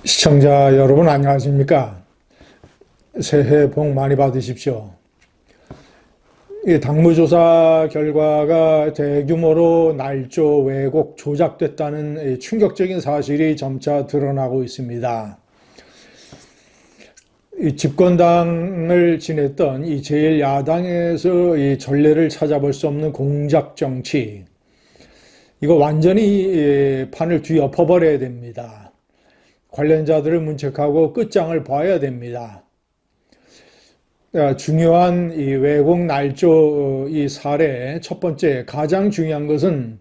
시청자 여러분 안녕하십니까? 새해 복 많이 받으십시오. 이 당무조사 결과가 대규모로 날조 왜곡 조작됐다는 충격적인 사실이 점차 드러나고 있습니다. 이 집권당을 지냈던 이 제1야당에서 이 전례를 찾아볼 수 없는 공작 정치, 이거 완전히 판을 뒤엎어버려야 됩니다. 관련자들을 문책하고 끝장을 봐야 됩니다. 중요한 이 왜곡 날조 이 사례 첫 번째, 가장 중요한 것은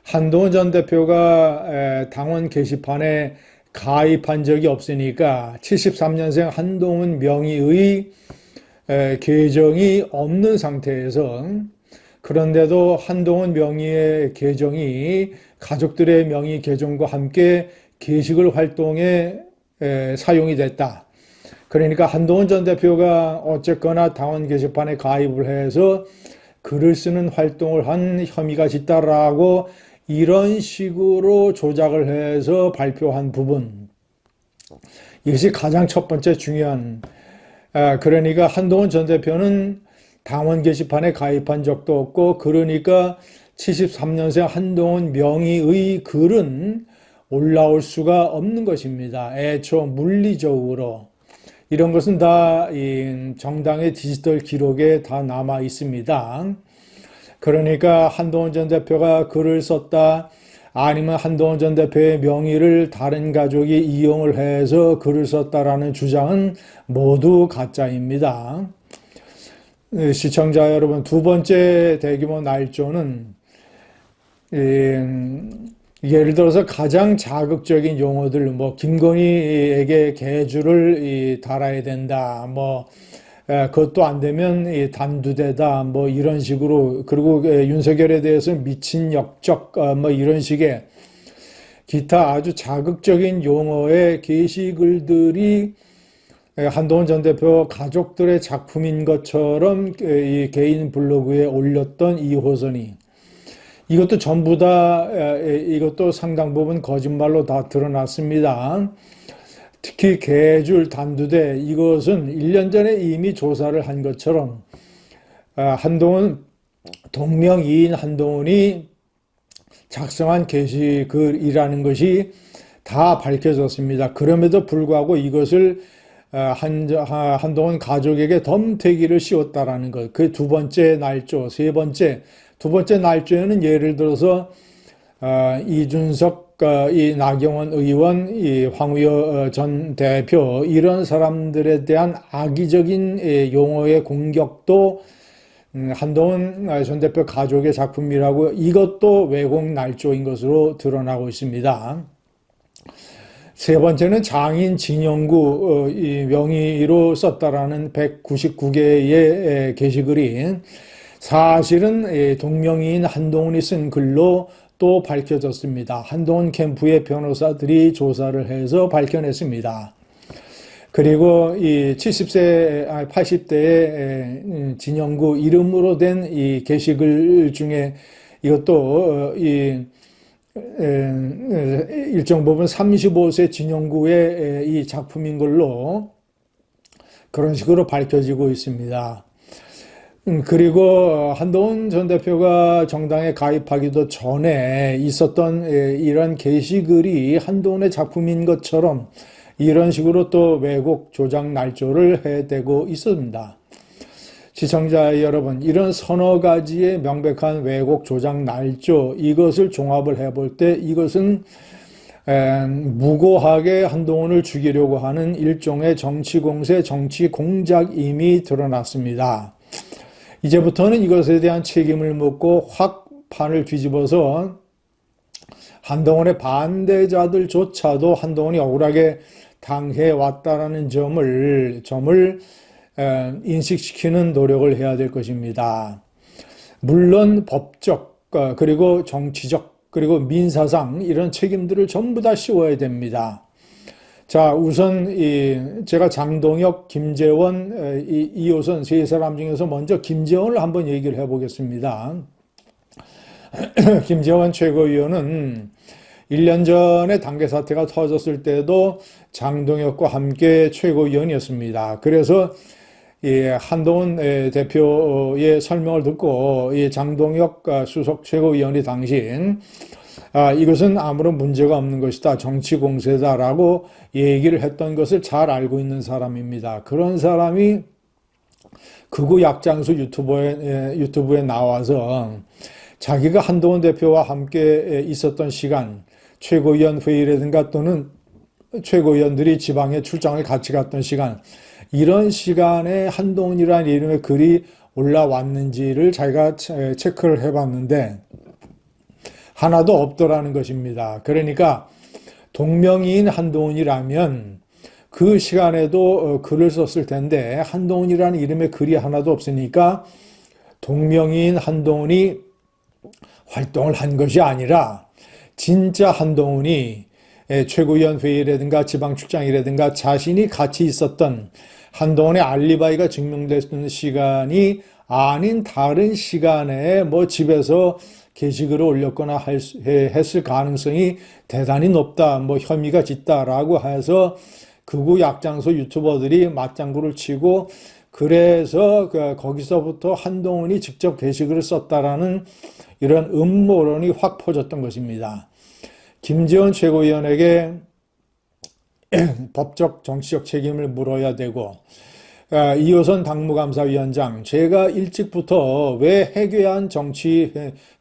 한동훈 전 대표가 당원 게시판에 가입한 적이 없으니까 73년생 한동훈 명의의 계정이 없는 상태에서, 그런데도 한동훈 명의의 계정이 가족들의 명의 계정과 함께 게시글 활동에 사용이 됐다. 그러니까 한동훈 전 대표가 어쨌거나 당원 게시판에 가입을 해서 글을 쓰는 활동을 한 혐의가 짙다라고 이런 식으로 조작을 해서 발표한 부분, 이것이 가장 첫 번째 중요한, 그러니까 한동훈 전 대표는 당원 게시판에 가입한 적도 없고, 그러니까 73년생 한동훈 명의의 글은 올라올 수가 없는 것입니다. 애초 물리적으로. 이런 것은 다 정당의 디지털 기록에 다 남아 있습니다. 그러니까 한동훈 전 대표가 글을 썼다, 아니면 한동훈 전 대표의 명의를 다른 가족이 이용을 해서 글을 썼다라는 주장은 모두 가짜입니다. 시청자 여러분, 두 번째 대규모 날조는 예를 들어서 가장 자극적인 용어들, 뭐 김건희에게 계주를 달아야 된다, 뭐 그것도 안 되면 단두대다, 뭐 이런 식으로, 그리고 윤석열에 대해서 미친 역적, 뭐 이런 식의 기타 아주 자극적인 용어의 게시글들이 한동훈 전 대표 가족들의 작품인 것처럼 이 개인 블로그에 올렸던 이 호선이, 이것도 전부 다, 이것도 상당 부분 거짓말로 다 드러났습니다. 특히 계줄 단두대, 이것은 1년 전에 이미 조사를 한 것처럼 한동훈, 동명이인 한동훈이 작성한 게시글이라는 것이 다 밝혀졌습니다. 그럼에도 불구하고 이것을 한동훈 가족에게 덤태기를 씌웠다라는 것. 그 두 번째 날조. 두 번째 날조에는 예를 들어서 이준석, 이 나경원 의원, 이 황우여 전 대표, 이런 사람들에 대한 악의적인 용어의 공격도 한동훈 전 대표 가족의 작품이라고, 이것도 왜곡 날조인 것으로 드러나고 있습니다. 세 번째는 장인 진영구 이 명의로 썼다라는 199개의 게시글이 사실은 동명이인 한동훈이 쓴 글로 또 밝혀졌습니다. 한동훈 캠프의 변호사들이 조사를 해서 밝혀냈습니다. 그리고 이 70세, 80대의 진영구 이름으로 된 이 게시글 중에 이것도 일정 부분 35세 진영구의 이 작품인 걸로 그런 식으로 밝혀지고 있습니다. 그리고 한동훈 전 대표가 정당에 가입하기도 전에 있었던 이런 게시글이 한동훈의 작품인 것처럼 이런 식으로 또 왜곡 조작 날조를 해대고 있습니다. 시청자 여러분, 이런 서너 가지의 명백한 왜곡 조작 날조, 이것을 종합을 해볼 때 이것은 무고하게 한동훈을 죽이려고 하는 일종의 정치 공세, 정치 공작임이 드러났습니다. 이제부터는 이것에 대한 책임을 묻고 확 판을 뒤집어서 한동훈의 반대자들조차도 한동훈이 억울하게 당해왔다라는 점을 인식시키는 노력을 해야 될 것입니다. 물론 법적, 그리고 정치적, 그리고 민사상 이런 책임들을 전부 다 씌워야 됩니다. 자, 우선 제가 장동혁, 김재원, 이호선 세 사람 중에서 먼저 김재원을 한번 얘기를 해보겠습니다. 김재원 최고위원은 1년 전에 당계 사태가 터졌을 때도 장동혁과 함께 최고위원이었습니다. 그래서 이 한동훈 대표의 설명을 듣고 이 장동혁 수석 최고위원이 당신 이것은 아무런 문제가 없는 것이다. 정치 공세다라고 얘기를 했던 것을 잘 알고 있는 사람입니다. 그런 사람이 극우 약장수 유튜브에 나와서 자기가 한동훈 대표와 함께 있었던 시간, 최고위원 회의라든가 또는 최고위원들이 지방에 출장을 같이 갔던 시간, 이런 시간에 한동훈이라는 이름의 글이 올라왔는지를 자기가 체크를 해봤는데 하나도 없더라는 것입니다. 그러니까 동명이인 한동훈이라면 그 시간에도 글을 썼을 텐데 한동훈이라는 이름의 글이 하나도 없으니까 동명이인 한동훈이 활동을 한 것이 아니라 진짜 한동훈이 최고위원 회의라든가 지방 출장이라든가 자신이 같이 있었던 한동훈의 알리바이가 증명됐던 시간이 아닌 다른 시간에 뭐 집에서 게시글을 올렸거나 했을 가능성이 대단히 높다, 뭐 혐의가 짙다라고 해서 극우 약장수 유튜버들이 맞장구를 치고 그래서 거기서부터 한동훈이 직접 게시글을 썼다라는 이런 음모론이 확 퍼졌던 것입니다. 김재원 최고위원에게 법적 정치적 책임을 물어야 되고 이호선 당무감사위원장, 제가 일찍부터 왜 해괴한 정치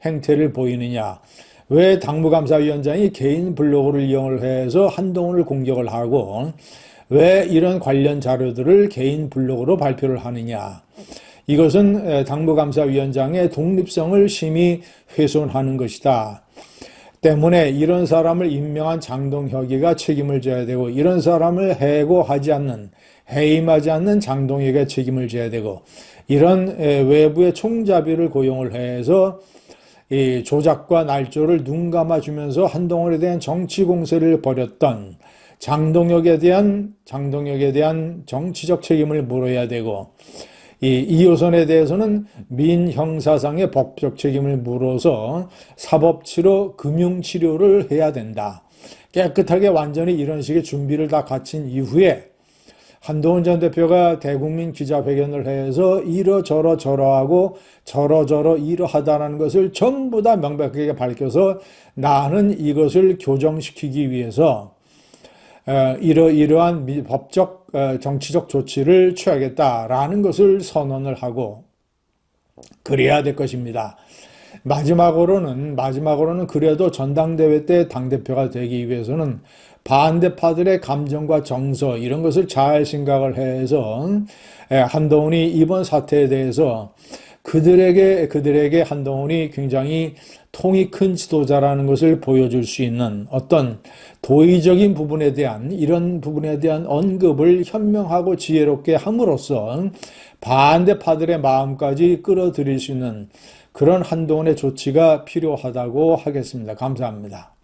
행태를 보이느냐, 왜 당무감사위원장이 개인 블로그를 이용을 해서 한동훈을 공격을 하고 왜 이런 관련 자료들을 개인 블로그로 발표를 하느냐, 이것은 당무감사위원장의 독립성을 심히 훼손하는 것이다. 때문에 이런 사람을 임명한 장동혁이가 책임을 져야 되고 이런 사람을 해고하지 않는, 해임하지 않는 장동혁이 책임을 져야 되고 이런 외부의 총잡이를 고용을 해서 이 조작과 날조를 눈 감아주면서 한동훈에 대한 정치 공세를 벌였던 장동혁에 대한 정치적 책임을 물어야 되고 이 이호선에 대해서는 민형사상의 법적 책임을 물어서 사법치료, 금융치료를 해야 된다. 깨끗하게 완전히 이런 식의 준비를 다 갖춘 이후에 한동훈 전 대표가 대국민 기자회견을 해서 이러저러 저러하고 저러저러 이러하다라는 것을 전부 다 명백하게 밝혀서 나는 이것을 교정시키기 위해서 이러이러한 법적 정치적 조치를 취하겠다라는 것을 선언을 하고 그래야 될 것입니다. 마지막으로는 그래도 전당대회 때 당대표가 되기 위해서는 반대파들의 감정과 정서 이런 것을 잘 생각을 해서 한동훈이 이번 사태에 대해서 그들에게 한동훈이 굉장히 통이 큰 지도자라는 것을 보여줄 수 있는 어떤 도의적인 부분에 대한 이런 부분에 대한 언급을 현명하고 지혜롭게 함으로써 반대파들의 마음까지 끌어들일 수 있는 그런 한동훈의 조치가 필요하다고 하겠습니다. 감사합니다.